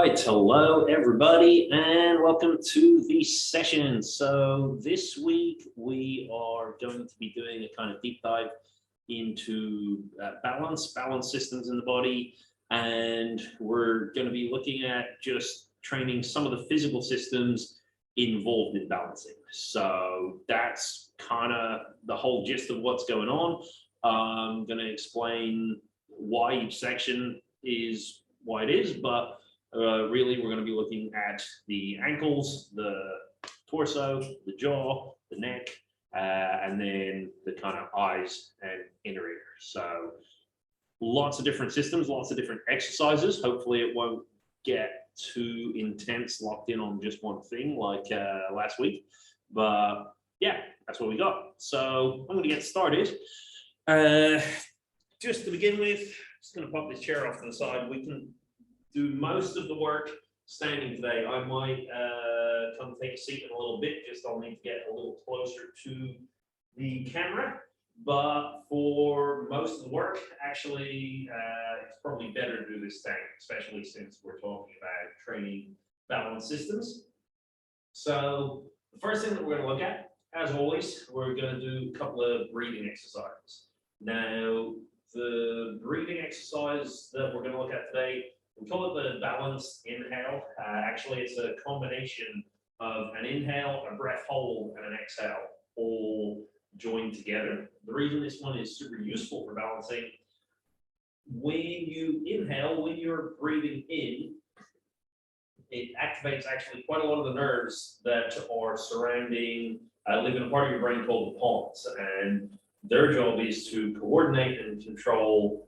right, hello everybody, and welcome to the session. So this week we are going to be doing a kind of deep dive into balance systems in the body, and we're going to be looking at just training some of the physical systems involved in balancing. So that's kind of the whole gist of what's going on. I'm going to explain why each section is why it is, but really we're going to be looking at the ankles, the torso, the jaw, the neck, and then the kind of eyes and inner ear. So lots of different systems, lots of different exercises. Hopefully it won't get too intense, locked in on just one thing like last week. But yeah, that's what we got. So I'm going to get started. Just to begin with, just going to pop this chair off to the side. We can do most of the work standing today. I might come take a seat in a little bit, just I'll need to get a little closer to the camera. But for most of the work, actually, it's probably better to do this standing, especially since we're talking about training balance systems. So the first thing that we're going to look at, as always, we're going to do a couple of breathing exercises. Now, the breathing exercise that we're going to look at today, we call it the balanced inhale. Actually, it's a combination of an inhale, a breath hold, and an exhale, all joined together. The reason this one is super useful for balancing, when you inhale, when you're breathing in, it activates actually quite a lot of the nerves that are surrounding, live in a part of your brain called the pons, and their job is to coordinate and control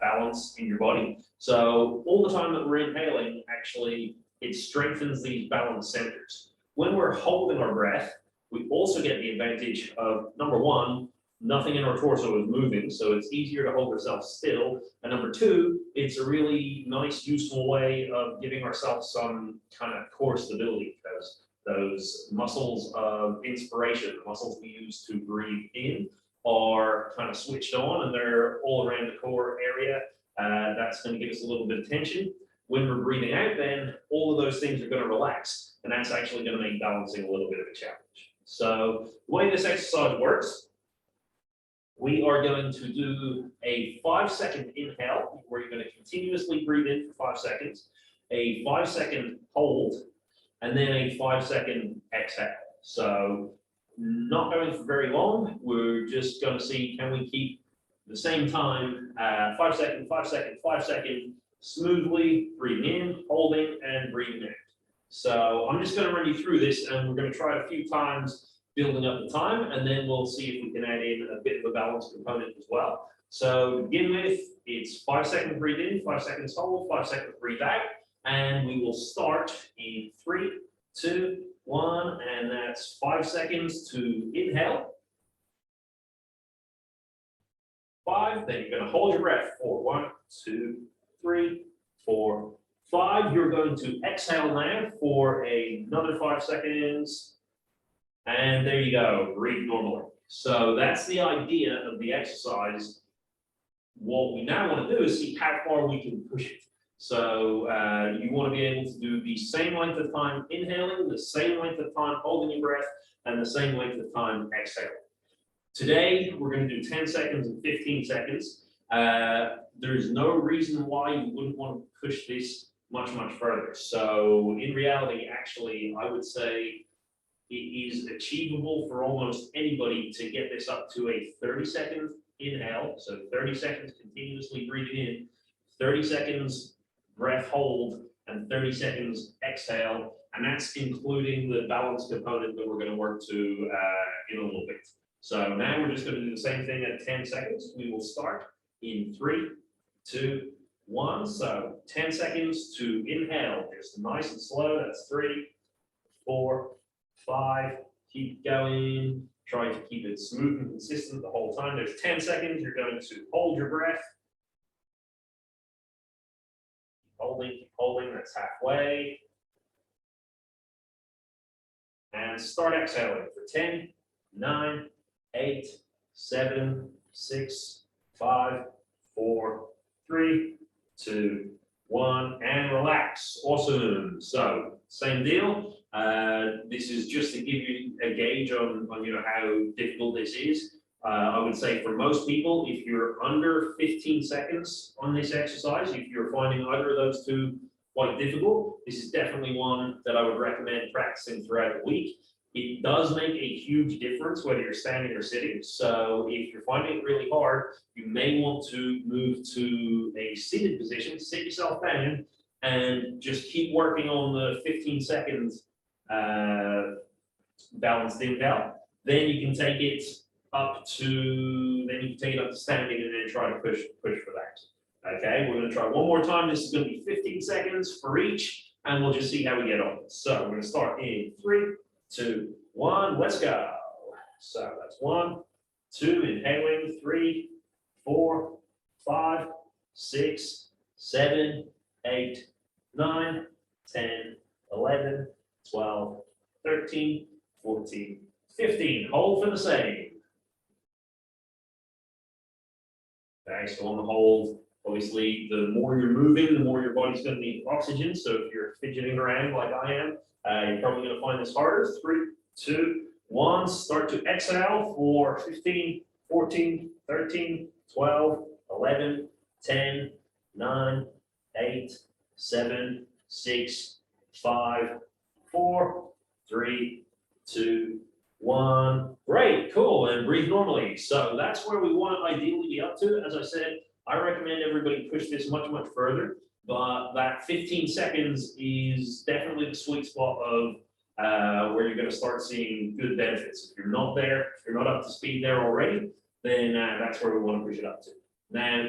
balance in your body. So all the time that we're inhaling, actually, it strengthens these balance centers. When we're holding our breath, we also get the advantage of, number one, nothing in our torso is moving, so it's easier to hold ourselves still. And number two, it's a really nice, useful way of giving ourselves some kind of core stability, because those muscles of inspiration, the muscles we use to breathe in, are kind of switched on, and they're all around the core area. That's going to give us a little bit of tension. When we're breathing out, then all of those things are going to relax, and that's actually going to make balancing a little bit of a challenge. So the way this exercise works, we are going to do a 5-second inhale, where you're going to continuously breathe in for 5 seconds, a 5-second hold, and then a 5-second exhale. So not going for very long. We're just going to see, can we keep the same time, 5 second, 5 second, 5 second, smoothly breathing in, holding, and breathing out. So I'm just going to run you through this, and we're going to try it a few times, building up the time, and then we'll see if we can add in a bit of a balance component as well. So to begin with, it's 5 seconds breathe in, 5 seconds hold, 5 seconds breathe out, and we will start in 3, 2, 1, and that's 5 seconds to inhale. 5, then you're going to hold your breath for 1, 2, 3, 4, 5. You're going to exhale now for another 5 seconds. And there you go, breathe normally. So that's the idea of the exercise. What we now want to do is see how far we can push it. So you want to be able to do the same length of time inhaling, the same length of time holding your breath, and the same length of time exhaling. Today, we're going to do 10 seconds and 15 seconds. There's no reason why you wouldn't want to push this much further. So in reality, actually, I would say it is achievable for almost anybody to get this up to a 30-second inhale. So 30 seconds continuously breathing in, 30 seconds breath hold, and 30 seconds exhale. And that's including the balance component that we're going to work to in a little bit. So now we're just going to do the same thing at 10 seconds. We will start in 3, 2, 1. So 10 seconds to inhale, just nice and slow. That's 3, 4, 5. Keep going. Try to keep it smooth and consistent the whole time. There's 10 seconds. You're going to hold your breath. Keep holding. That's halfway. And start exhaling for 10, 9, 8, 7, 6, 5, 4, 3, 2, one, and relax. Awesome. So same deal. This is just to give you a gauge on how difficult this is. I would say for most people, if you're under 15 seconds on this exercise, if you're finding either of those two quite difficult, this is definitely one that I would recommend practicing throughout the week. It does make a huge difference whether you're standing or sitting. So if you're finding it really hard, you may want to move to a seated position, sit yourself down, and just keep working on the 15 seconds balanced inhale. Then you can take it up to standing and then try to push for that. Okay, we're going to try one more time. This is going to be 15 seconds for each, and we'll just see how we get on. So we're going to start in 3, 2, 1, let's go. So that's 1, 2, inhaling, 3, 4, 5, 6, 7, 8, 9, 10, 11, 12, 13, 14, 15. Hold for the same. Okay, so on the hold, obviously, the more you're moving, the more your body's going to need oxygen. So if you're fidgeting around like I am, you're probably going to find this harder. 3, 2, 1. Start to exhale for 15, 14, 13, 12, 11, 10, 9, 8, 7, 6, 5, 4, 3, 2, 1. Great, cool, and breathe normally. So that's where we want to ideally be up to. As I said, I recommend everybody push this much further, but that 15 seconds is definitely the sweet spot of where you're going to start seeing good benefits. If you're not there, if you're not up to speed there already, then that's where we want to push it up to. Now,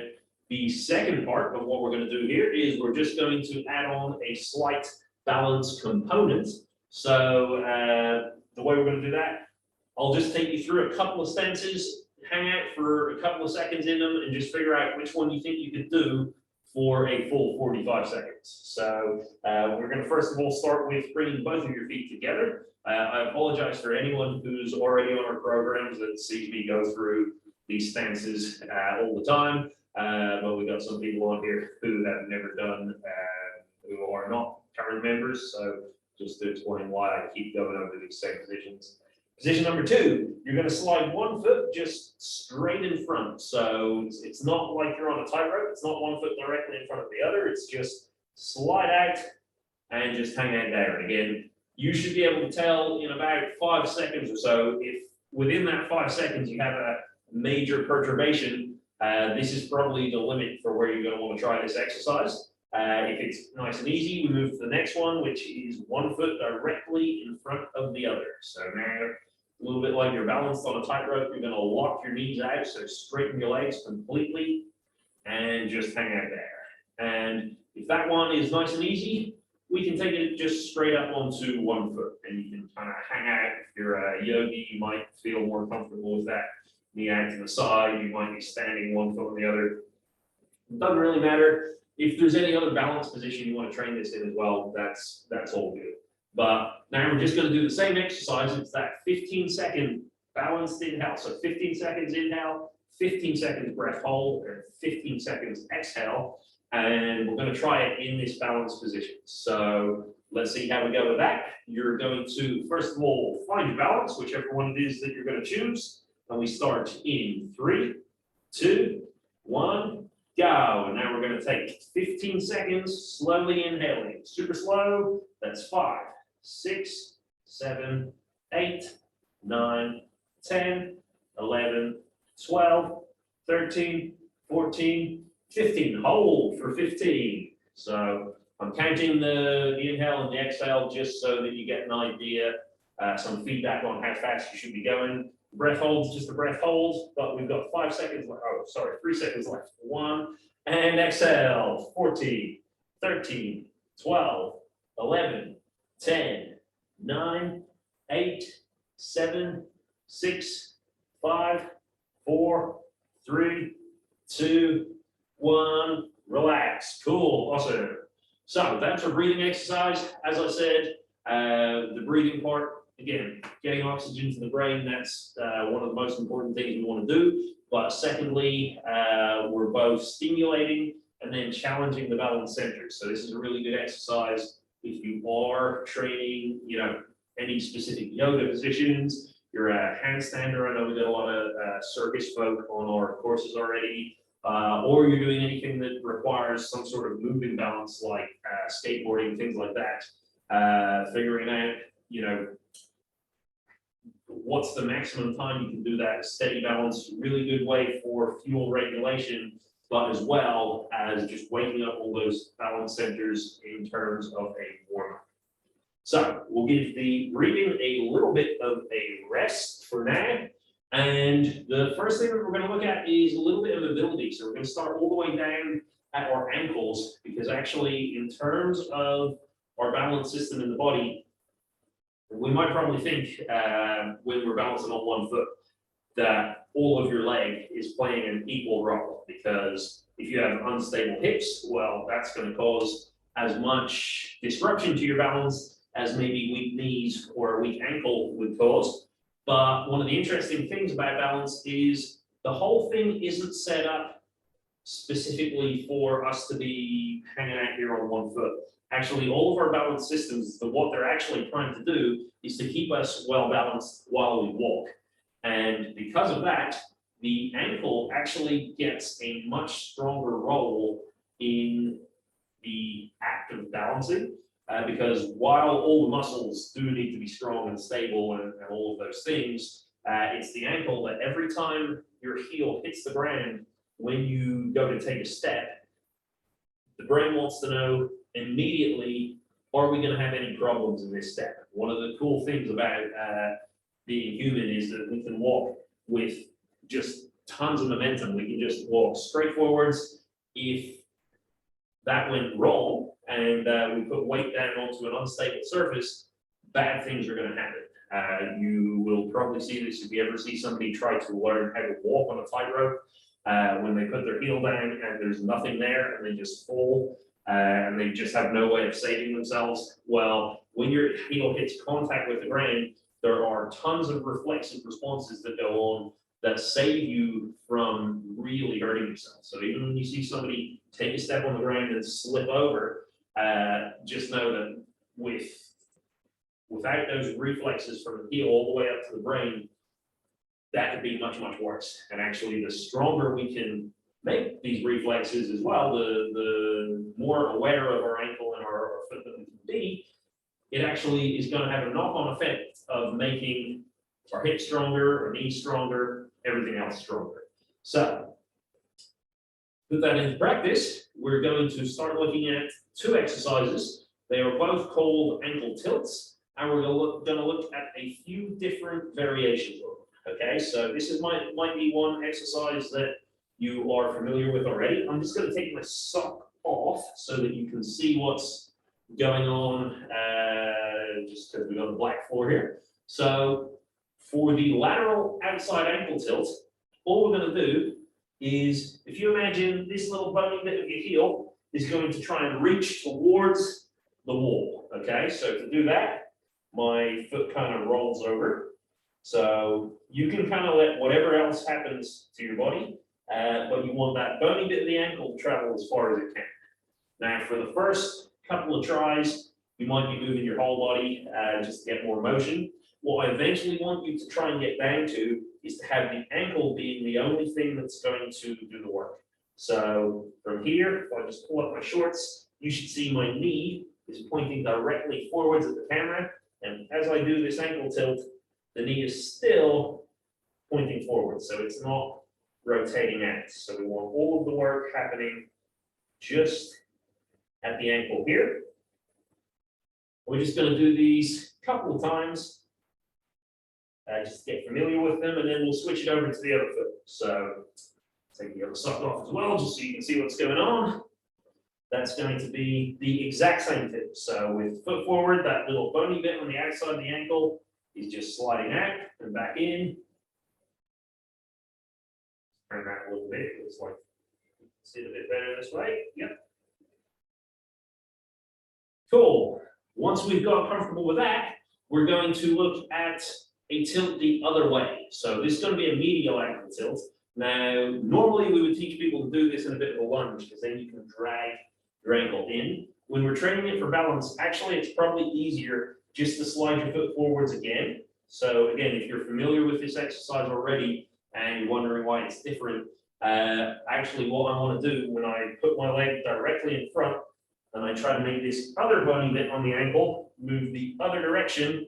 the second part of what we're going to do here is we're just going to add on a slight balance component. So the way we're going to do that, I'll just take you through a couple of stances, hang out for a couple of seconds in them, and just figure out which one you think you could do for a full 45 seconds. So we're going to first of all start with bringing both of your feet together. I apologize for anyone who's already on our programs that sees me go through these stances all the time, but we've got some people on here who have never done, who are not current members, so just to explain why I keep going over these same positions. Position number 2, you're going to slide one foot just straight in front. So it's not like you're on a tightrope. It's not one foot directly in front of the other. It's just slide out and just hang out there. And again, you should be able to tell in about 5 seconds or so if within that 5 seconds you have a major perturbation. This is probably the limit for where you're going to want to try this exercise. If it's nice and easy, we move to the next one, which is one foot directly in front of the other. So now, a little bit like you're balanced on a tightrope, you're going to lock your knees out, so straighten your legs completely, and just hang out there. And if that one is nice and easy, we can take it just straight up onto one foot, and you can kind of hang out. If you're a yogi, you might feel more comfortable with that. Knee out to the side, you might be standing one foot on the other. It doesn't really matter. If there's any other balance position you want to train this in as well, that's all good. But now we're just going to do the same exercise. It's that 15-second balanced inhale. So 15 seconds inhale, 15 seconds breath hold, and 15 seconds exhale. And we're going to try it in this balanced position. So let's see how we go with that. You're going to, first of all, find your balance, whichever one it is that you're going to choose. And we start in 3, 2, 1. Go. And now we're going to take 15 seconds, slowly inhaling. Super slow. That's 5, 6, 7, 8, 9, 10, 11, 12, 13, 14, 15. Hold for 15. So I'm counting the inhale and the exhale just so that you get an idea, some feedback on how fast you should be going. Breath holds, just a breath hold, but we've got 5 seconds left. Oh, sorry, 3 seconds left. 1, and exhale. 14, 13, 12, 11, 10, 9, 8, 7, 6, 5, 4, 3, 2, 1. Relax. Cool. Awesome. So that's our breathing exercise. As I said, the breathing part, again, getting oxygen to the brain, that's one of the most important things we want to do. But secondly, we're both stimulating and and then challenging the balance centers. So this is a really good exercise if you are training, you know, any specific yoga positions. You're a handstander. I know we got a lot of circus folk on our courses already. Or you're doing anything that requires some sort of moving balance, like skateboarding, things like that. Figuring out, you know, what's the maximum time you can do that steady balance. Really good way for fuel regulation, but as well as just waking up all those balance centers in terms of a warm-up. So we'll give the breathing a little bit of a rest for now. And the first thing that we're going to look at is a little bit of mobility. So we're going to start all the way down at our ankles, because actually in terms of our balance system in the body, we might probably think when we're balancing on one foot that all of your leg is playing an equal role, because if you have unstable hips, well, that's going to cause as much disruption to your balance as maybe weak knees or a weak ankle would cause. But one of the interesting things about balance is the whole thing isn't set up specifically for us to be hanging out here on one foot. Actually, all of our balance systems, what they're actually trying to do is to keep us well balanced while we walk. And because of that, the ankle actually gets a much stronger role in the act of balancing. Because while all the muscles do need to be strong and stable and all of those things, it's the ankle that every time your heel hits the ground, when you go to take a step, the brain wants to know immediately, are we going to have any problems in this step? One of the cool things about being human is that we can walk with just tons of momentum. We can just walk straight forwards. If that went wrong and we put weight down onto an unstable surface, bad things are going to happen. You will probably see this if you ever see somebody try to learn how to walk on a tightrope. When they put their heel down and there's nothing there and they just fall and they just have no way of saving themselves. Well, when your heel hits contact with the ground, there are tons of reflexive responses that go on that save you from really hurting yourself. So even when you see somebody take a step on the ground and slip over, just know that without those reflexes from the heel all the way up to the brain, that could be much, much worse. And actually, the stronger we can make these reflexes as well, the more aware of our ankle and our foot that we can be, it actually is going to have a knock-on effect of making our hips stronger, our knees stronger, everything else stronger. So, put that into practice, we're going to start looking at two exercises. They are both called ankle tilts, and we're going to look at a few different variations of them. Okay, so this might be one exercise that you are familiar with already. I'm just going to take my sock off so that you can see what's going on, just because we've got a black floor here. So for the lateral outside ankle tilt, all we're going to do is, if you imagine this little bony bit of your heel is going to try and reach towards the wall. Okay, so to do that, my foot kind of rolls over. So you can kind of let whatever else happens to your body, but you want that bony bit of the ankle to travel as far as it can. Now, for the first couple of tries, you might be moving your whole body just to get more motion. What I eventually want you to try and get down to is to have the ankle being the only thing that's going to do the work. So from here, if I just pull up my shorts, you should see my knee is pointing directly forwards at the camera. And as I do this ankle tilt, the knee is still pointing forward, so it's not rotating out. So we want all of the work happening just at the ankle here. We're just going to do these a couple of times, just to get familiar with them, and then we'll switch it over to the other foot. So take the other sock off as well, just so you can see what's going on. That's going to be the exact same thing. So with foot forward, that little bony bit on the outside of the ankle is just sliding out and back in. Turn that a little bit. It looks like you can see it a bit better this way. Yep. Cool. Once we've got comfortable with that, we're going to look at a tilt the other way. So this is going to be a medial ankle tilt. Now, normally we would teach people to do this in a bit of a lunge because then you can drag your ankle in. When we're training it for balance, actually it's probably easier just to slide your foot forwards again. So again, if you're familiar with this exercise already and you're wondering why it's different, actually what I want to do when I put my leg directly in front and I try to make this other bunny bit on the ankle move the other direction,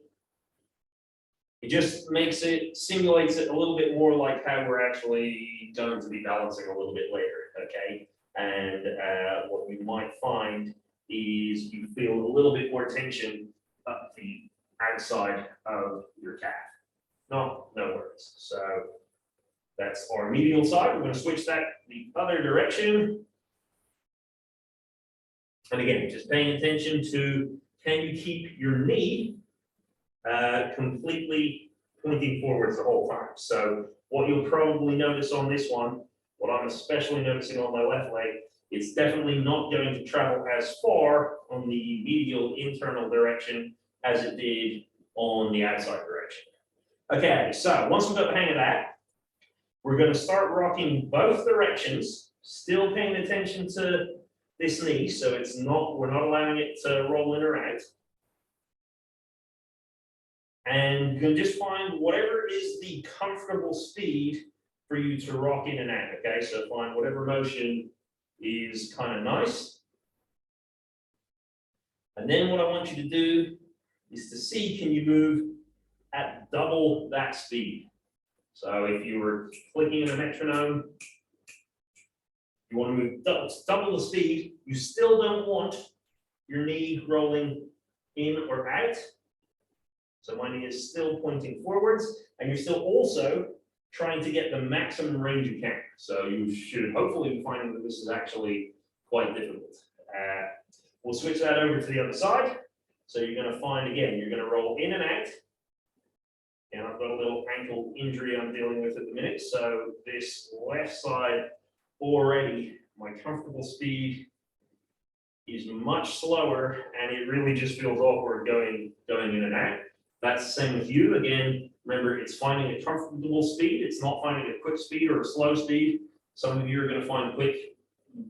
it just makes it, simulates it a little bit more like how we're actually going to be balancing a little bit later, okay? And what you might find is you feel a little bit more tension up the outside of your calf. No worries. So that's our medial side. We're going to switch that the other direction. And again, just paying attention to, can you keep your knee completely pointing forwards the whole time? So what you'll probably notice on this one, what I'm especially noticing on my left leg, it's definitely not going to travel as far on the medial internal direction as it did on the outside direction. Okay, so once we've got the hang of that, we're going to start rocking both directions, still paying attention to this knee, so it's not, we're not allowing it to roll in or out. And you can just find whatever is the comfortable speed for you to rock in and out, okay? So find whatever motion is kind of nice. And then what I want you to do is to see, can you move at double that speed? So if you were clicking in a metronome, you want to move double the speed. You still don't want your knee rolling in or out. So my knee is still pointing forwards, and you're still also trying to get the maximum range you can. So you should hopefully be finding that this is actually quite difficult. We'll switch that over to the other side. So you're going to find, again, you're going to roll in and out. And I've got a little ankle injury I'm dealing with at the minute. So this left side already, my comfortable speed is much slower, and it really just feels awkward going in and out. That's the same with you. Again, remember, it's finding a comfortable speed. It's not finding a quick speed or a slow speed. Some of you are going to find quick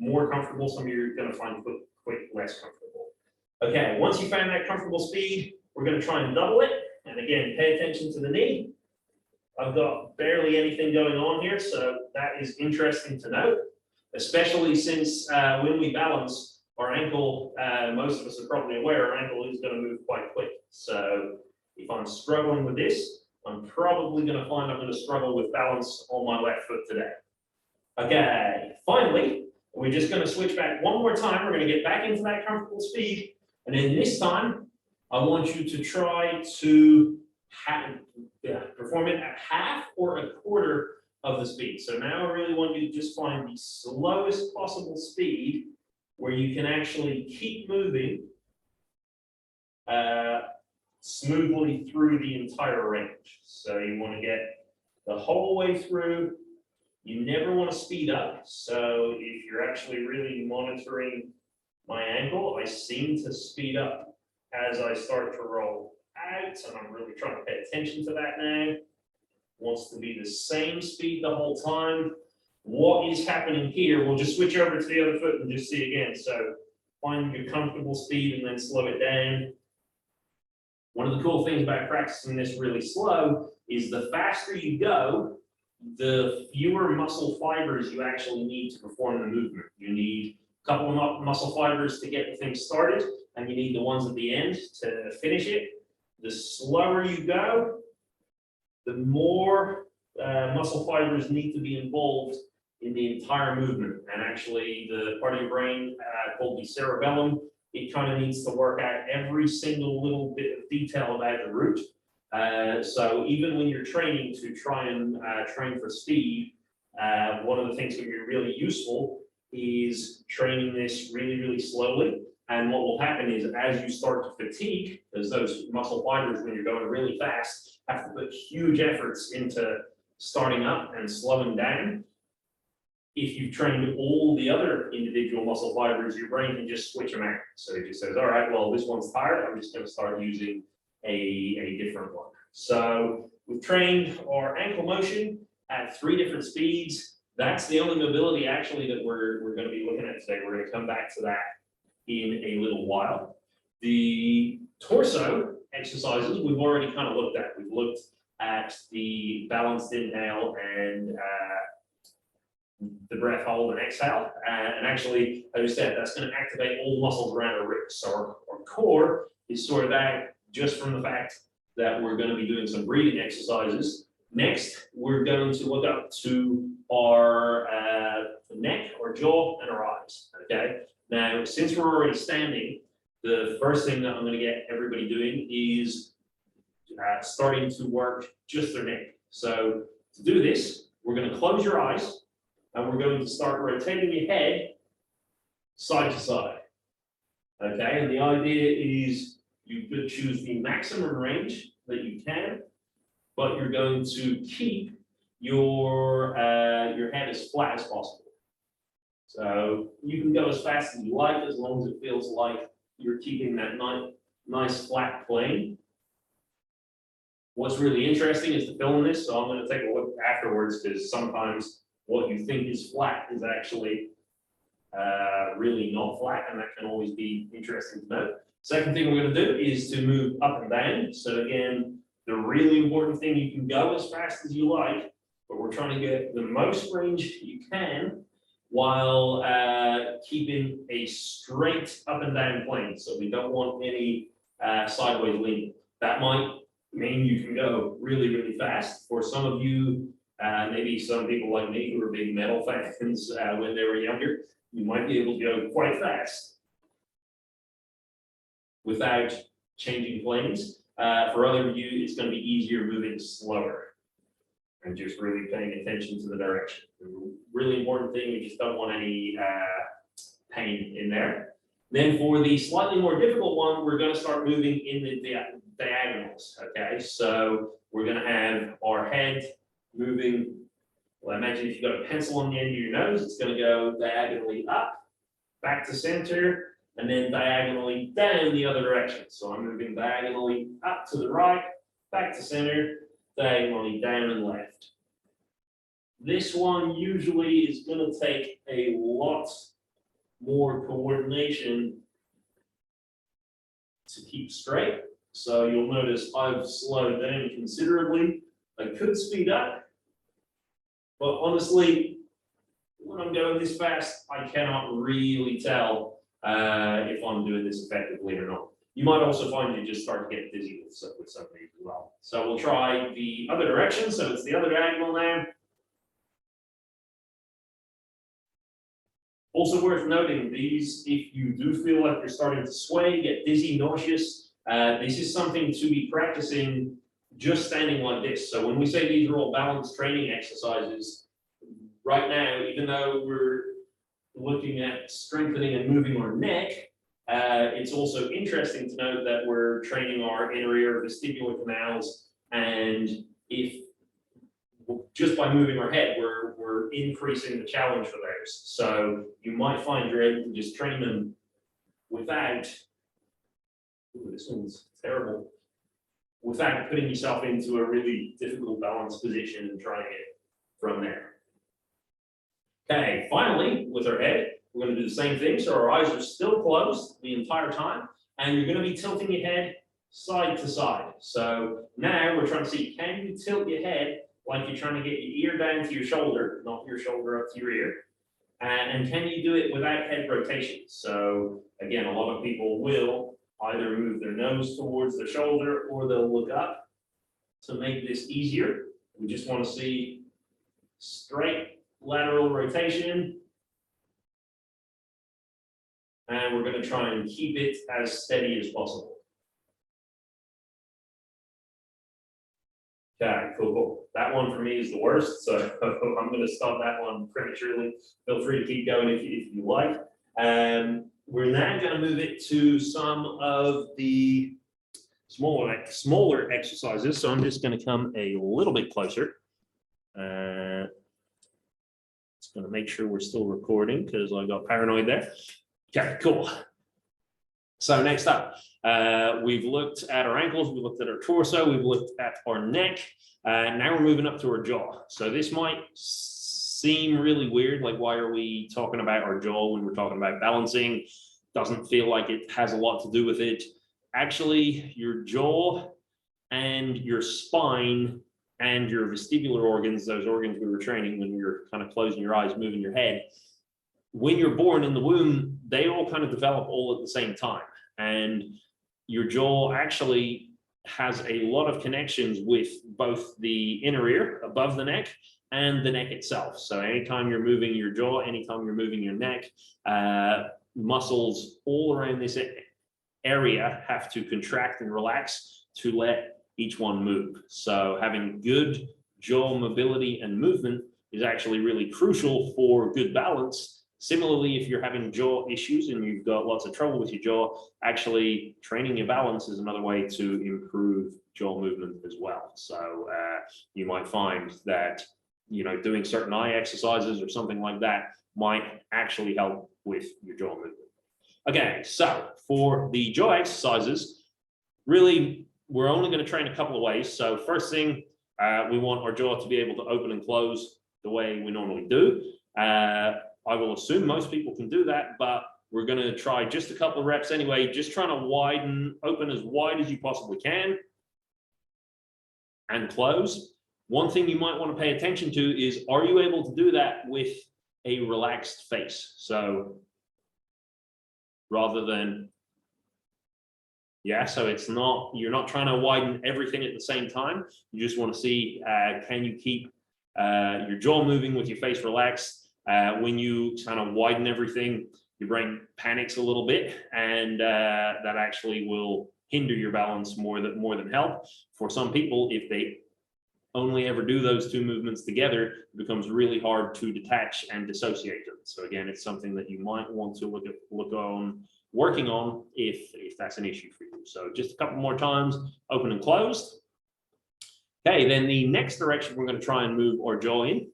more comfortable. Some of you are going to find quick less comfortable. Okay, once you find that comfortable speed, we're going to try and double it. And again, pay attention to the knee. I've got barely anything going on here, so that is interesting to note, especially since when we balance, our ankle, most of us are probably aware, our ankle is going to move quite quick. So if I'm struggling with this, I'm probably going to find I'm going to struggle with balance on my left foot today. Okay, finally, we're just going to switch back one more time. We're going to get back into that comfortable speed. And then this time, I want you to try to perform it at half or a quarter of the speed. So now I really want you to just find the slowest possible speed where you can actually keep moving smoothly through the entire range. So you want to get the whole way through. You never want to speed up. So if you're actually really monitoring my ankle, I seem to speed up as I start to roll out, and I'm really trying to pay attention to that now. Wants to be the same speed the whole time. What is happening here? We'll just switch over to the other foot and just see again. So find your comfortable speed and then slow it down. One of the cool things about practicing this really slow is the faster you go, the fewer muscle fibers you actually need to perform the movement. You need a couple of muscle fibers to get the thing started, and you need the ones at the end to finish it. The slower you go, the more muscle fibers need to be involved in the entire movement. And actually, the part of your brain called the cerebellum, it kind of needs to work out every single little bit of detail about the route. So even when you're training to try and train for speed, one of the things that can be really useful is training this really, really slowly. And what will happen is as you start to fatigue, because those muscle fibers, when you're going really fast, have to put huge efforts into starting up and slowing down. If you've trained all the other individual muscle fibers, your brain can just switch them out. So it just says, all right, well, this one's tired. I'm just going to start using a different one. So we've trained our ankle motion at 3 different speeds. That's the only mobility actually that we're going to be looking at today. We're going to come back to that in a little while. The torso exercises we've already kind of looked at. We've looked at the balanced inhale and the breath hold and exhale. And actually, as I said, that's going to activate all muscles around our ribs. So our core is sorted out just from the fact that we're going to be doing some breathing exercises. Next, we're going to look up to our neck, our jaw, and our eyes. Okay. Now, since we're already standing, the first thing that I'm going to get everybody doing is starting to work just their neck. So to do this, we're going to close your eyes and we're going to start rotating your head side to side. Okay, and the idea is you could choose the maximum range that you can, but you're going to keep your head as flat as possible. So you can go as fast as you like, as long as it feels like you're keeping that nice flat plane. What's really interesting is to film this, so I'm going to take a look afterwards, because sometimes what you think is flat is actually really not flat, and that can always be interesting to know. Second thing we're going to do is to move up and down. So again, the really important thing, you can go as fast as you like, but we're trying to get the most range you can while keeping a straight up and down plane. So we don't want any sideways leaning. That might mean you can go really, really fast. For some of you, maybe some people like me who are big metal fans when they were younger, you might be able to go quite fast without changing planes. For other of you, it's going to be easier moving slower and just really paying attention to the direction. Really important thing, we just don't want any pain in there. Then for the slightly more difficult one, we're going to start moving in the diagonals. Okay, so we're going to have our head moving. Well, imagine if you've got a pencil on the end of your nose, it's going to go diagonally up, back to center, and then diagonally down the other direction. So I'm moving diagonally up to the right, back to center, diagonally down and left. This one usually is going to take a lot more coordination to keep straight. So you'll notice I've slowed down considerably. I could speed up, but honestly, when I'm going this fast, I cannot really tell if I'm doing this effectively or not. You might also find you just start to get dizzy with some of these as well. So we'll try the other direction. So it's the other diagonal now. Also worth noting, these, if you do feel like you're starting to sway, get dizzy, nauseous, this is something to be practicing just standing like this. So when we say these are all balance training exercises, right now, even though we're looking at strengthening and moving our neck, it's also interesting to note that we're training our inner ear vestibular canals, and if just by moving our head, we're increasing the challenge for those. So you might find you're able to just train them without, ooh, this one's terrible, without putting yourself into a really difficult balance position and trying it from there. Okay, finally, with our head, we're going to do the same thing. So our eyes are still closed the entire time, and you're going to be tilting your head side to side. So now we're trying to see, can you tilt your head like you're trying to get your ear down to your shoulder, not your shoulder up to your ear? And can you do it without head rotation? So again, a lot of people will either move their nose towards their shoulder or they'll look up. To make this easier, we just want to see straight lateral rotation. And we're going to try and keep it as steady as possible. Okay, cool. That one for me is the worst, so I'm going to stop that one prematurely. Feel free to keep going if you like. We're now going to move it to some of the smaller exercises. So I'm just going to come a little bit closer. Just going to make sure we're still recording because I got paranoid there. Okay, cool. So next up, we've looked at our ankles, we looked at our torso, we've looked at our neck. Now we're moving up to our jaw. So this might seem really weird, like why are we talking about our jaw when we're talking about balancing? Doesn't feel like it has a lot to do with it. Actually, your jaw and your spine and your vestibular organs, those organs we were training when you're kind of closing your eyes, moving your head, when you're born in the womb, they all kind of develop all at the same time. And your jaw actually has a lot of connections with both the inner ear above the neck and the neck itself. So anytime you're moving your jaw, anytime you're moving your neck, muscles all around this area have to contract and relax to let each one move. So having good jaw mobility and movement is actually really crucial for good balance. Similarly, if you're having jaw issues and you've got lots of trouble with your jaw, actually training your balance is another way to improve jaw movement as well. So you might find that, you know, doing certain eye exercises or something like that might actually help with your jaw movement. Okay, so for the jaw exercises, really, we're only going to train a couple of ways. So first thing, we want our jaw to be able to open and close the way we normally do. I will assume most people can do that, but we're going to try just a couple of reps anyway, just trying to open as wide as you possibly can and close. One thing you might want to pay attention to is, are you able to do that with a relaxed face? So rather than, yeah, so it's not, you're not trying to widen everything at the same time. You just want to see, can you keep your jaw moving with your face relaxed? When you kind of widen everything, your brain panics a little bit, and that actually will hinder your balance more than help. For some people, if they only ever do those two movements together, it becomes really hard to detach and dissociate them. So again, it's something that you might want to working on if that's an issue for you. So just a couple more times, open and closed. Okay, then the next direction we're going to try and move our jaw in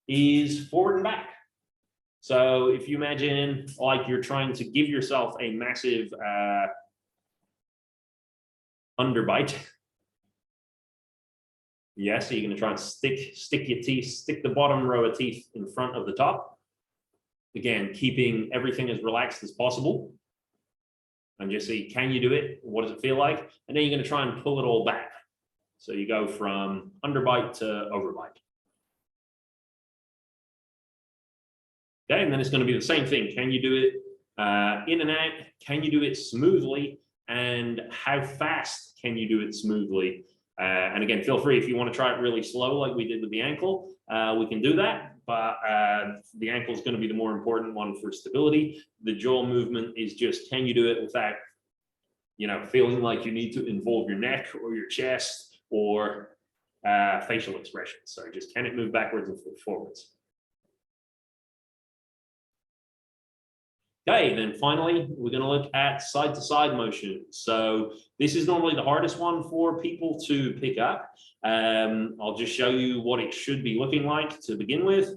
is forward and back. So if you imagine like you're trying to give yourself a massive underbite. Yeah, so you're going to try and stick your teeth, stick the bottom row of teeth in front of the top. Again, keeping everything as relaxed as possible. And just see, can you do it? What does it feel like? And then you're going to try and pull it all back. So you go from underbite to overbite. Okay, and then it's going to be the same thing. Can you do it in and out? Can you do it smoothly? And how fast can you do it smoothly? And again, feel free if you want to try it really slow, like we did with the ankle, we can do that. But the ankle is going to be the more important one for stability. The jaw movement is just, can you do it without, you know, feeling like you need to involve your neck or your chest or facial expressions. So just, can it move backwards and forwards? Okay, then finally, we're going to look at side-to-side motion. So this is normally the hardest one for people to pick up. I'll just show you what it should be looking like to begin with.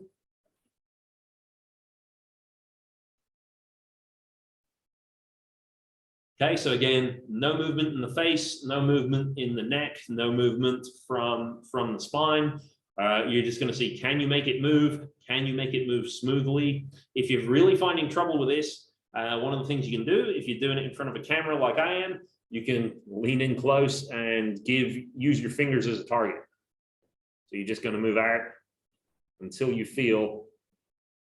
Okay, so again, no movement in the face, no movement in the neck, no movement from the spine. You're just going to see, can you make it move? Can you make it move smoothly? If you're really finding trouble with this, one of the things you can do, if you're doing it in front of a camera like I am, you can lean in close and use your fingers as a target. So you're just going to move out until you feel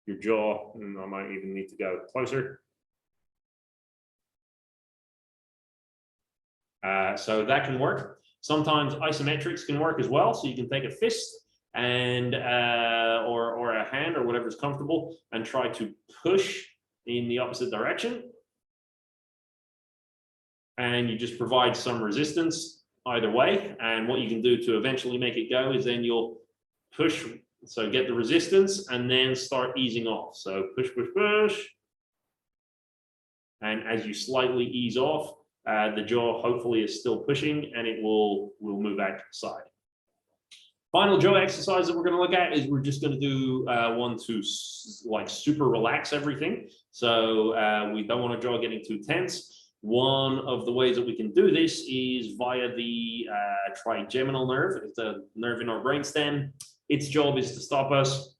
your jaw, and I might even need to go closer. So that can work. Sometimes isometrics can work as well. So you can take a fist and or a hand or whatever's comfortable and try to push in the opposite direction. And you just provide some resistance either way. And what you can do to eventually make it go is then you'll push, so get the resistance and then start easing off. So push, push, push. And as you slightly ease off, the jaw hopefully is still pushing and it will move out to the side. Final jaw exercise that we're going to look at is we're just going to do one to like super relax everything. So we don't want our jaw getting too tense. One of the ways that we can do this is via the trigeminal nerve. It's a nerve in our brainstem. Its job is to stop us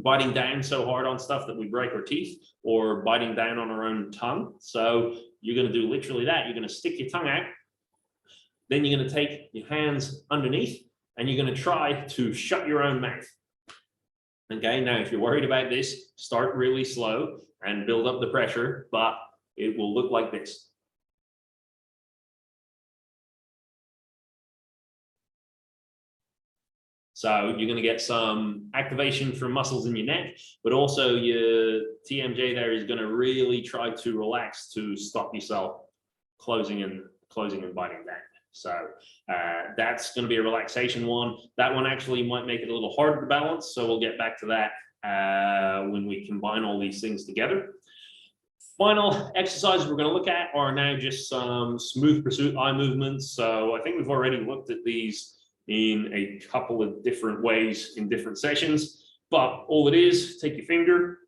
biting down so hard on stuff that we break our teeth, or biting down on our own tongue. So you're going to do literally that. You're going to stick your tongue out, then you're going to take your hands underneath, and you're going to try to shut your own mouth. Okay, now if you're worried about this, start really slow and build up the pressure, but it will look like this. So you're going to get some activation from muscles in your neck, but also your TMJ there is going to really try to relax to stop yourself closing and biting down. So that's going to be a relaxation one. That one actually might make it a little harder to balance. So we'll get back to that when we combine all these things together. Final exercises we're going to look at are now just some smooth pursuit eye movements. So I think we've already looked at these in a couple of different ways in different sessions, but all it is, take your finger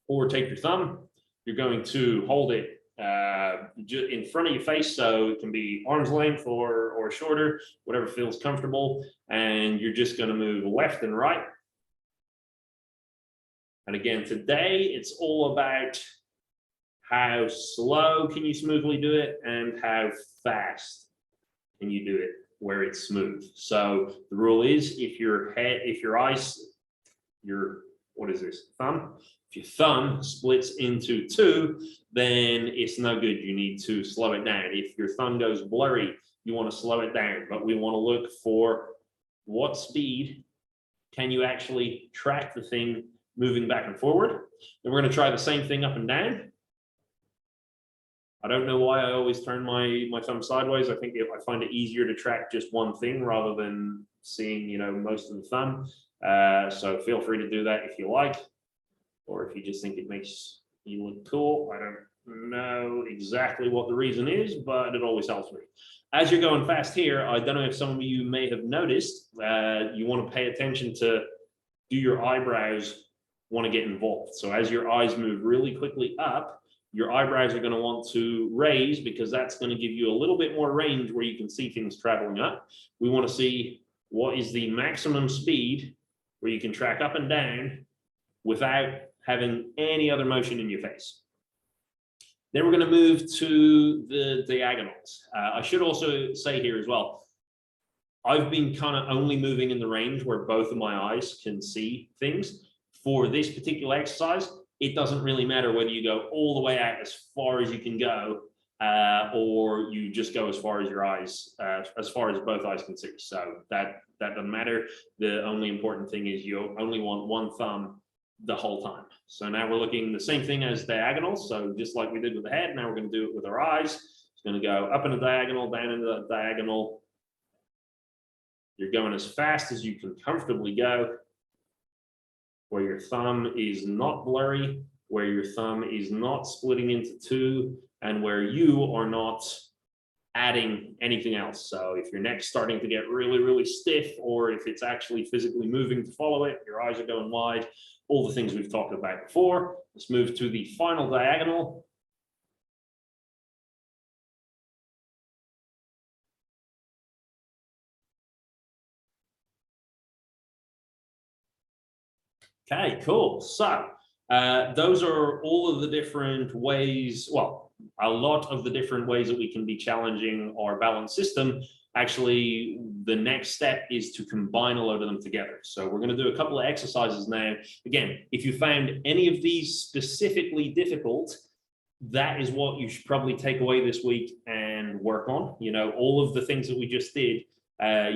or take your thumb. You're going to hold it in front of your face, so it can be arm's length or shorter, whatever feels comfortable, and you're just going to move left and right. And again, today it's all about how slow can you smoothly do it and how fast can you do it where it's smooth. So the rule is, if your thumb, if your thumb splits into two, then it's no good. You need to slow it down. If your thumb goes blurry, you want to slow it down, but we want to look for what speed can you actually track the thing moving back and forward. Then we're going to try the same thing up and down. I don't know why I always turn my thumb sideways. I think I find it easier to track just one thing rather than seeing, you know, most of the thumb. So feel free to do that if you like, or if you just think it makes you look cool. I don't know exactly what the reason is, but it always helps me. As you're going fast here, I don't know if some of you may have noticed, you want to pay attention to, do your eyebrows want to get involved? So as your eyes move really quickly up, your eyebrows are going to want to raise, because that's going to give you a little bit more range where you can see things traveling up. We want to see what is the maximum speed where you can track up and down without having any other motion in your face. Then we're going to move to the diagonals. I should also say here as well, I've been kind of only moving in the range where both of my eyes can see things. For this particular exercise, it doesn't really matter whether you go all the way out as far as you can go, or you just go as far as your eyes, as far as both eyes can see. So that doesn't matter. The only important thing is you only want one thumb the whole time. So now we're looking the same thing as diagonals. So just like we did with the head, now we're going to do it with our eyes. It's going to go up in a diagonal, down into the diagonal. You're going as fast as you can comfortably go, where your thumb is not blurry, where your thumb is not splitting into two, and where you are not adding anything else. So if your neck's starting to get really, really stiff, or if it's actually physically moving to follow it, your eyes are going wide, all the things we've talked about before. Let's move to the final diagonal. Okay, cool. So those are all of the different ways, well, a lot of the different ways that we can be challenging our balance system. Actually, the next step is to combine a load of them together. So we're going to do a couple of exercises now. Again, if you found any of these specifically difficult, that is what you should probably take away this week and work on. You know, all of the things that we just did,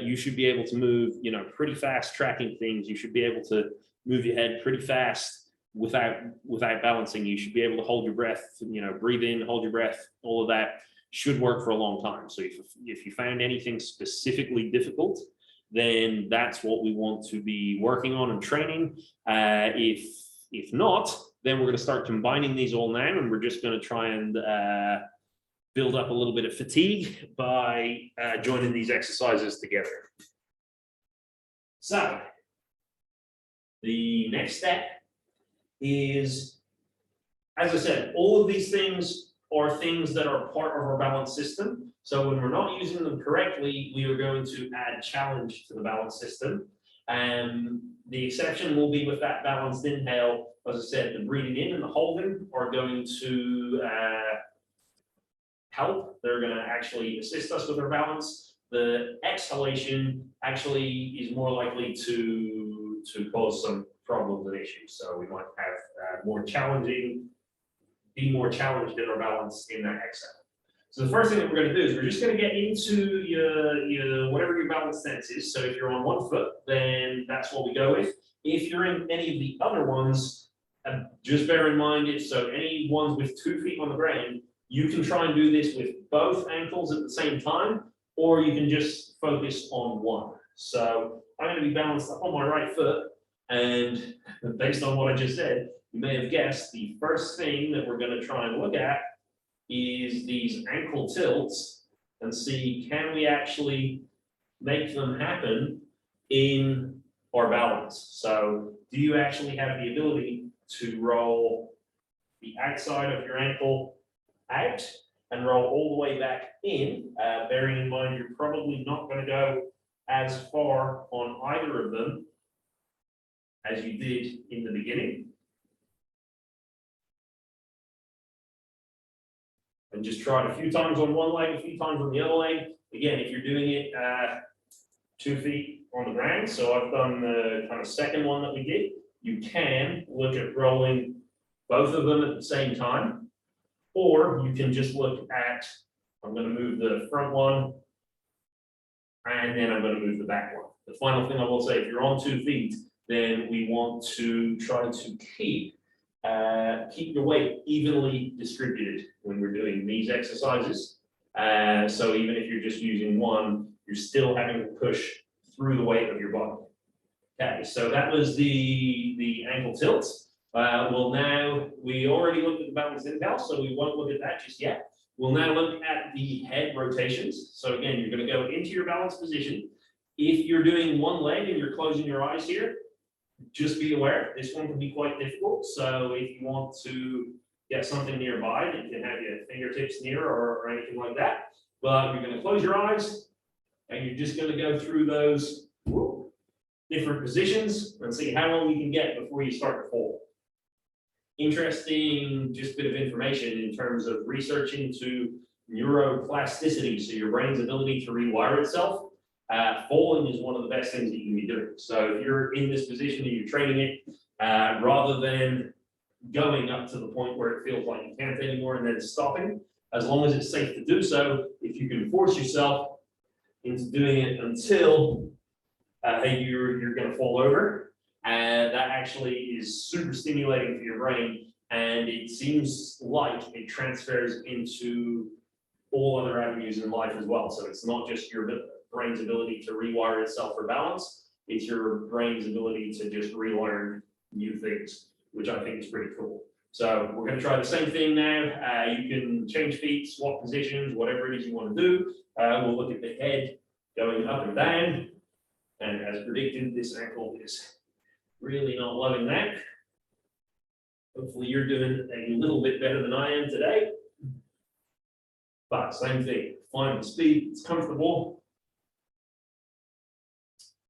you should be able to move, you know, pretty fast tracking things. You should be able to move your head pretty fast without balancing. You should be able to hold your breath, you know, breathe in, hold your breath. All of that should work for a long time. So if you found anything specifically difficult, then that's what we want to be working on and training. If not, then we're going to start combining these all now, and we're just going to try and build up a little bit of fatigue by joining these exercises together. So the next step is, as I said, all of these things are things that are part of our balance system. So when we're not using them correctly, we are going to add challenge to the balance system. The exception will be with that balanced inhale. As I said, the breathing in and the holding are going to help. They're going to actually assist us with our balance. The exhalation actually is more likely to cause some problems and issues. So we might have be more challenged in our balance in that exhale. So the first thing that we're going to do is we're just going to get into your whatever your balance stance is. So if you're on one foot, then that's what we go with. If you're in any of the other ones, just bear in mind any ones with 2 feet on the ground, you can try and do this with both ankles at the same time, or you can just focus on one. So I'm going to be balanced up on my right foot, and based on what I just said, you may have guessed the first thing that we're going to try and look at is these ankle tilts and see, can we actually make them happen in our balance? So do you actually have the ability to roll the outside of your ankle out and roll all the way back in, bearing in mind you're probably not going to go as far on either of them as you did in the beginning. And just try it a few times on one leg, a few times on the other leg. Again, if you're doing it 2 feet on the ground, so I've done the kind of second one that we did, you can look at rolling both of them at the same time, or you can just look at, I'm going to move the front one, and then I'm going to move the back one. The final thing I will say, if you're on 2 feet, then we want to try to keep your weight evenly distributed when we're doing these exercises. So even if you're just using one, you're still having to push through the weight of your body. Okay, so that was the ankle tilts. Well, now we already looked at the balanced inhale, so we won't look at that just yet. We'll now look at the head rotations. So again, you're going to go into your balanced position. If you're doing one leg and you're closing your eyes here, just be aware, this one can be quite difficult. So if you want to get something nearby, you can have your fingertips near or anything like that. But you're going to close your eyes and you're just going to go through those different positions and see how long you can get before you start to fall. Interesting, just bit of information in terms of research into neuroplasticity, so your brain's ability to rewire itself. Falling is one of the best things that you can be doing. So if you're in this position and you're training it, rather than going up to the point where it feels like you can't anymore and then stopping, as long as it's safe to do so, if you can force yourself into doing it until you're going to fall over, that actually is super stimulating for your brain, and it seems like it transfers into all other avenues in life as well. So it's not just your brain's ability to rewire itself for balance, it's your brain's ability to just relearn new things, which I think is pretty cool. So we're going to try the same thing now. You can change feet, swap positions, whatever it is you want to do. We'll look at the head going up and down. And as predicted, this ankle is really not loving that. Hopefully you're doing a little bit better than I am today. But same thing, find the speed, it's comfortable.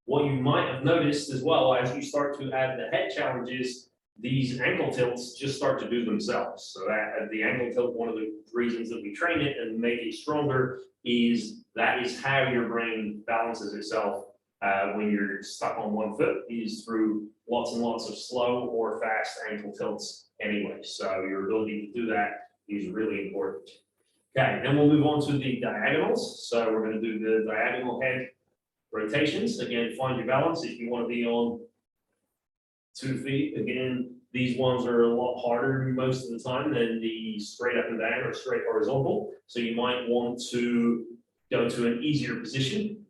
What you might have noticed as well, as you start to add the head challenges, these ankle tilts just start to do themselves. So that the ankle tilt, one of the reasons that we train it and make it stronger is that is how your brain balances itself when you're stuck on one foot, is through lots and lots of slow or fast ankle tilts anyway. So your ability to do that is really important. Okay, then we'll move on to the diagonals. So we're going to do the diagonal head rotations. Again, find your balance if you want to be on 2 feet. Again, these ones are a lot harder most of the time than the straight up and down or straight horizontal. So you might want to go to an easier position.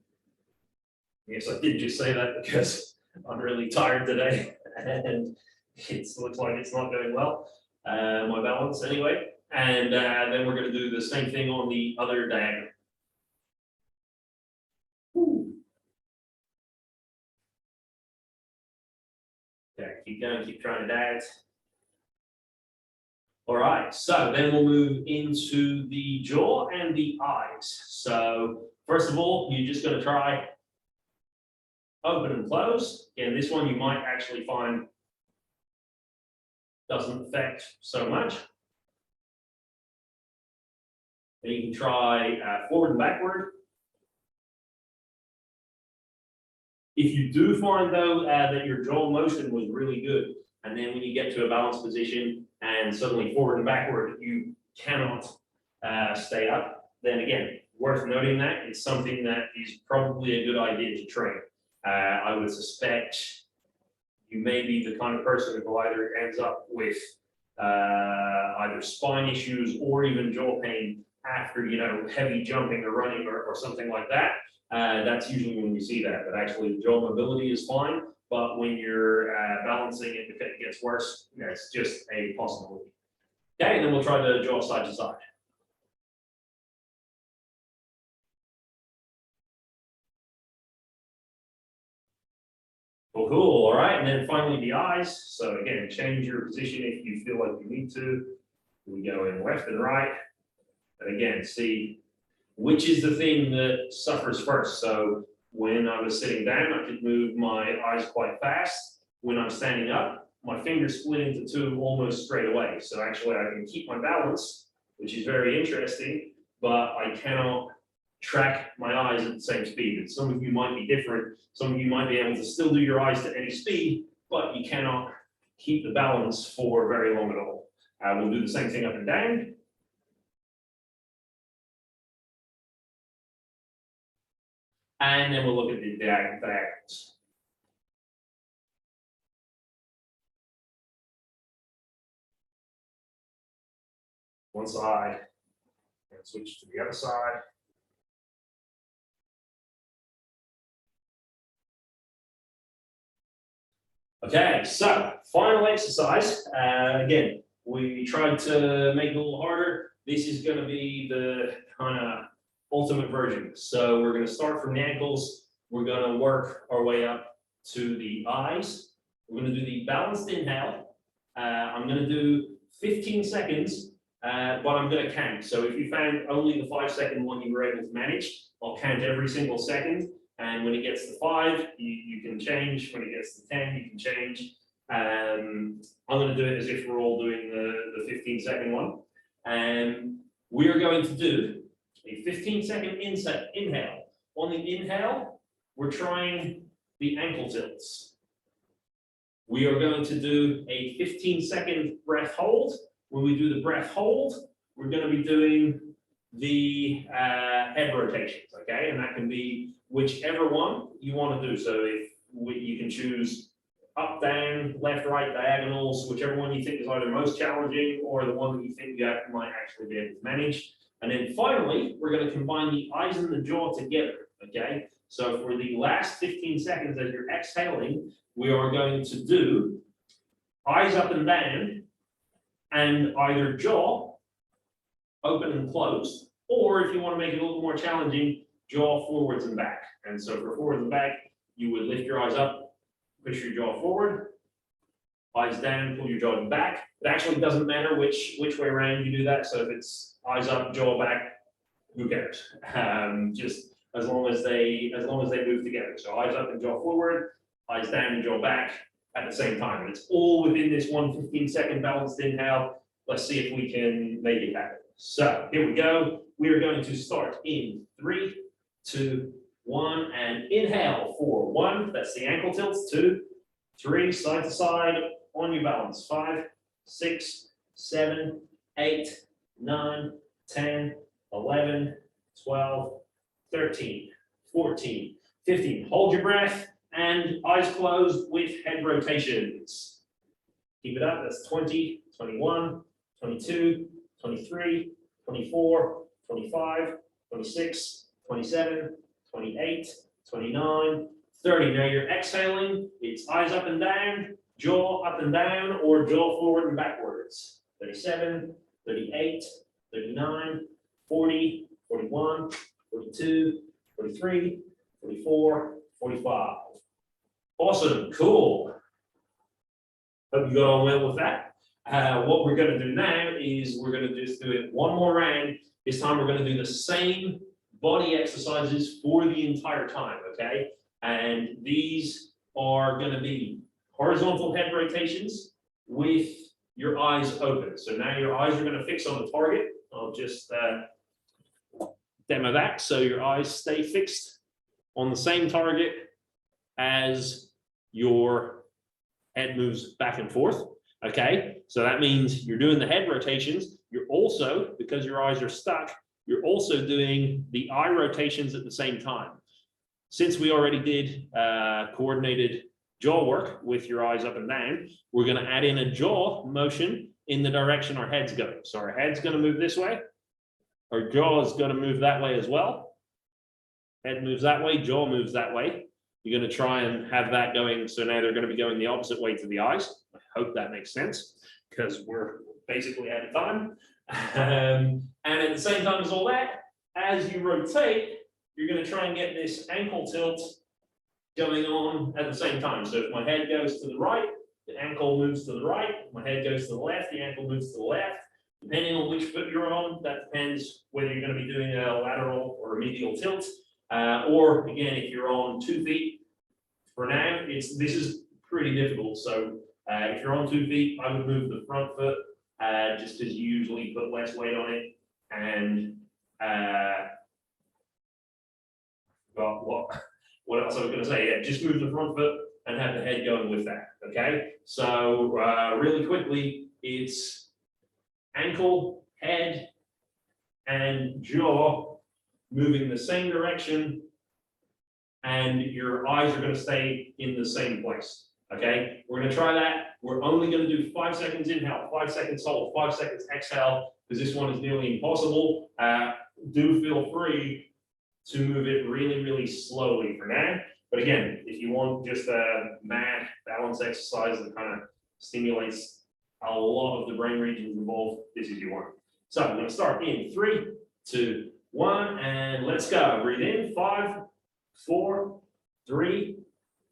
Yes, I did just say that because I'm really tired today and it looks like it's not going well, my balance anyway. And then we're going to do the same thing on the other diagonal. Okay, keep going, keep trying it out. All right, so then we'll move into the jaw and the eyes. So first of all, you're just going to try open and close. Again, this one you might actually find doesn't affect so much. Then you can try forward and backward. If you do find though that your jaw motion was really good, and then when you get to a balanced position and suddenly forward and backward, you cannot stay up, then again, worth noting that it's something that is probably a good idea to train. I would suspect you may be the kind of person who either ends up with either spine issues or even jaw pain after, you know, heavy jumping or running or something like that. That's usually when we see that, but actually jaw mobility is fine. But when you're balancing it, if it gets worse, that's just a possibility. Okay, and then we'll try the jaw side to side. Cool, all right, and then finally the eyes. So again, change your position if you feel like you need to. We go in left and right, and again, see which is the thing that suffers first. So when I was sitting down, I could move my eyes quite fast. When I'm standing up, my fingers split into two almost straight away. So actually I can keep my balance, which is very interesting, but I cannot track my eyes at the same speed. And some of you might be different. Some of you might be able to still do your eyes to any speed, but you cannot keep the balance for very long at all. We'll do the same thing up and down. And then we'll look at the diagonals. One side, and switch to the other side. Okay, so final exercise. Again, we tried to make it a little harder. This is going to be the kind of ultimate version. So we're going to start from the ankles. We're going to work our way up to the eyes. We're going to do the balanced inhale. I'm going to do 15 seconds, but I'm going to count. So if you found only the 5-second one you were able to manage, I'll count every single second. And when it gets to 5, you can change. When it gets to 10, you can change. I'm going to do it as if we're all doing the 15-second one. And we are going to do a 15-second inhale. On the inhale, we're trying the ankle tilts. We are going to do a 15-second breath hold. When we do the breath hold, we're going to be doing the head rotations, okay? And that can be whichever one you want to do. So if you can choose up, down, left, right, diagonals, whichever one you think is either most challenging or the one that you think you might actually be able to manage. And then finally, we're going to combine the eyes and the jaw together, okay? So for the last 15 seconds as you're exhaling, we are going to do eyes up and down and either jaw open and closed, or if you want to make it a little more challenging, jaw forwards and back. And so for forwards and back, you would lift your eyes up, push your jaw forward, eyes down, pull your jaw back. It actually doesn't matter which way around you do that. So if it's eyes up, jaw back, who cares? Just as long as they move together. So eyes up and jaw forward, eyes down and jaw back at the same time. And it's all within this 1 15-second balanced inhale. Let's see if we can make it happen. So here we go. We are going to start in 3, 2, 1, and inhale for 1. That's the ankle tilts. 2, 3, side to side on your balance. 5, 6, 7, 8, 9, 10, 11, 12, 13, 14, 15. Hold your breath and eyes closed with head rotations. Keep it up. That's 20, 21, 22, 23, 24, 25, 26, 27, 28, 29, 30. Now you're exhaling. It's eyes up and down, jaw up and down, or jaw forward and backwards. 37, 38, 39, 40, 41, 42, 43, 44, 45. Awesome, cool. Hope you got on well with that. What we're going to do now is we're going to just do it one more round. This time we're going to do the same body exercises for the entire time, okay? And these are going to be horizontal head rotations with your eyes open. So now your eyes are going to fix on the target. I'll just demo that. So your eyes stay fixed on the same target as your head moves back and forth. Okay, so that means you're doing the head rotations. You're also, because your eyes are stuck, you're also doing the eye rotations at the same time. Since we already did coordinated jaw work with your eyes up and down, we're going to add in a jaw motion in the direction our head's going. So our head's going to move this way. Our jaw is going to move that way as well. Head moves that way, jaw moves that way. You're going to try and have that going. So now they're going to be going the opposite way to the eyes. I hope that makes sense because we're basically out of time. And at the same time as all that, as you rotate, you're going to try and get this ankle tilt going on at the same time. So if my head goes to the right, the ankle moves to the right. If my head goes to the left, the ankle moves to the left. Depending on which foot you're on, that depends whether you're going to be doing a lateral or a medial tilt. Or again, if you're on 2 feet, for now, this is pretty difficult. So if you're on 2 feet, I would move the front foot just because you usually put less weight on it. And what else I was going to say? Yeah, just move the front foot and have the head going with that. Okay. So really quickly, it's ankle, head, and jaw moving the same direction, and your eyes are going to stay in the same place. Okay, we're going to try that. We're only going to do 5 seconds inhale, 5 seconds hold, 5 seconds exhale, because this one is nearly impossible. Do feel free to move it really, really slowly for now. But again, if you want just a mad balance exercise that kind of stimulates a lot of the brain regions involved, this is your one. So I'm going to start in 3, 2, 1, and let's go. Breathe in, 5, 4, 3,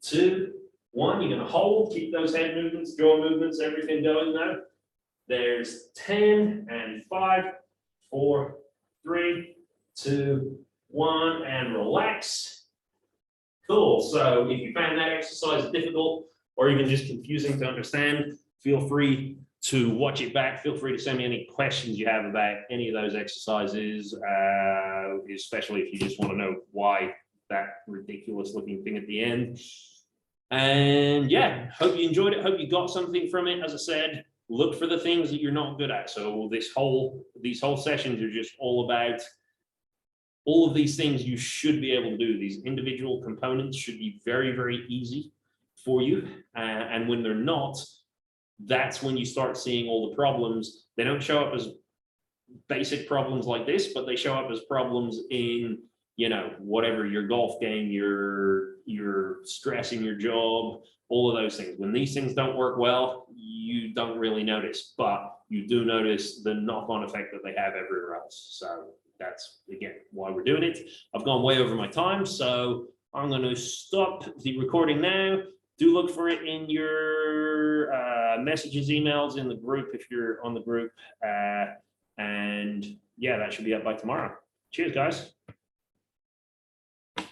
2, 1. You're going to hold, keep those head movements, jaw movements, everything going now. There's 10 and 5, 4, 3, 2, 1, and relax. Cool. So if you found that exercise difficult or even just confusing to understand, feel free to watch it back. Feel free to send me any questions you have about any of those exercises, especially if you just want to know why that ridiculous looking thing at the end. And yeah, hope you enjoyed it. Hope you got something from it. As I said, look for the things that you're not good at. So these whole sessions are just all about all of these things you should be able to do. These individual components should be very, very easy for you. And when they're not, that's when you start seeing all the problems. They don't show up as basic problems like this, but they show up as problems in, you know, whatever, your golf game, your stress in your job, all of those things. When these things don't work well, you don't really notice, but you do notice the knock-on effect that they have everywhere else. So that's, again, why we're doing it. I've gone way over my time, so I'm going to stop the recording now. Do look for it in your messages, emails, in the group if you're on the group. And yeah, that should be up by tomorrow. Cheers, guys.